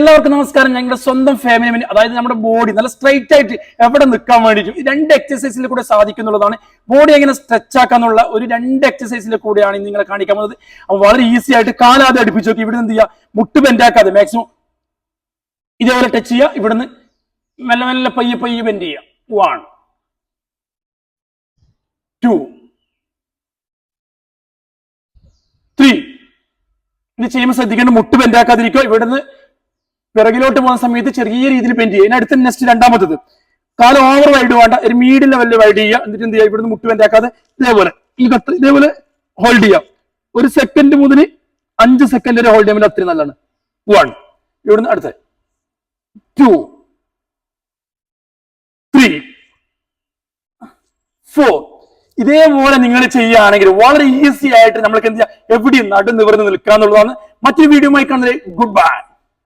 എല്ലാവർക്കും നമസ്കാരം. ഞങ്ങളുടെ സ്വന്തം ഫാമിലി, അതായത് നമ്മുടെ ബോഡി നല്ല സ്ട്രൈറ്റ് ആയിട്ട് എവിടെ നിൽക്കാൻ വേണ്ടിയിട്ട് ഈ രണ്ട് എക്സസൈസിൽ കൂടെ സാധിക്കുന്നുള്ളതാണ്. ബോഡി എങ്ങനെ സ്ട്രെച്ച് ആക്കാന്നുള്ള ഒരു രണ്ട് എക്സസൈസിൽ കൂടെയാണ് നിങ്ങളെ കാണിക്കാൻ പോകുന്നത്. അപ്പൊ വളരെ ഈസി ആയിട്ട് കാലാതെ അടുപ്പിച്ച് നോക്കി. ഇവിടെ എന്ത് ചെയ്യുക, മുട്ട് ബെൻഡാക്കാതെ മാക്സിമം ഇതേപോലെ ടച്ച് ചെയ്യുക. ഇവിടുന്ന് മെല്ലെ മെല്ലെ പയ്യെ പയ്യെ ബെൻഡ് ചെയ്യുക. 1 2 3. ഇത് ചെയ്യുമ്പോൾ ശ്രദ്ധിക്കേണ്ട മുട്ട് ബെൻഡാക്കാതിരിക്കുക. ഇവിടുന്ന് പിറകിലോട്ട് പോകുന്ന സമയത്ത് ചെറിയ രീതിയിൽ ബെൻഡ് ചെയ്യുക. ഇതിനടുത്ത് നെക്സ്റ്റ് രണ്ടാമത്തത്, കാലം ഓവർ വൈഡ് വേണ്ട, ഒരു മീഡിയം ലെവലിൽ വൈഡ് ചെയ്യുക. എന്നിട്ട് എന്ത് ചെയ്യുക, ഇവിടുന്ന് മുട്ട് ബെൻഡാക്കാതെ ഇതേപോലെ ഈ കത്ത് ഇതേപോലെ ഹോൾഡ് ചെയ്യാം. 1 സെക്കൻഡ് മുതൽ 5 സെക്കൻഡ് വരെ ഹോൾഡ് ചെയ്യുമ്പോൾ അത്രയും നല്ലതാണ്. 1, ഇവിടുന്ന് അടുത്ത 2 3 4. ഇതേപോലെ നിങ്ങൾ ചെയ്യുകയാണെങ്കിൽ വളരെ ഈസി ആയിട്ട് നമ്മൾക്ക് എന്ത് ചെയ്യാം, എവിടെയും നടു നിവർന്ന് നിൽക്കുക എന്നുള്ളതാണ്. മറ്റൊരു വീഡിയോ ആയി കാണുന്നത്. Good bye.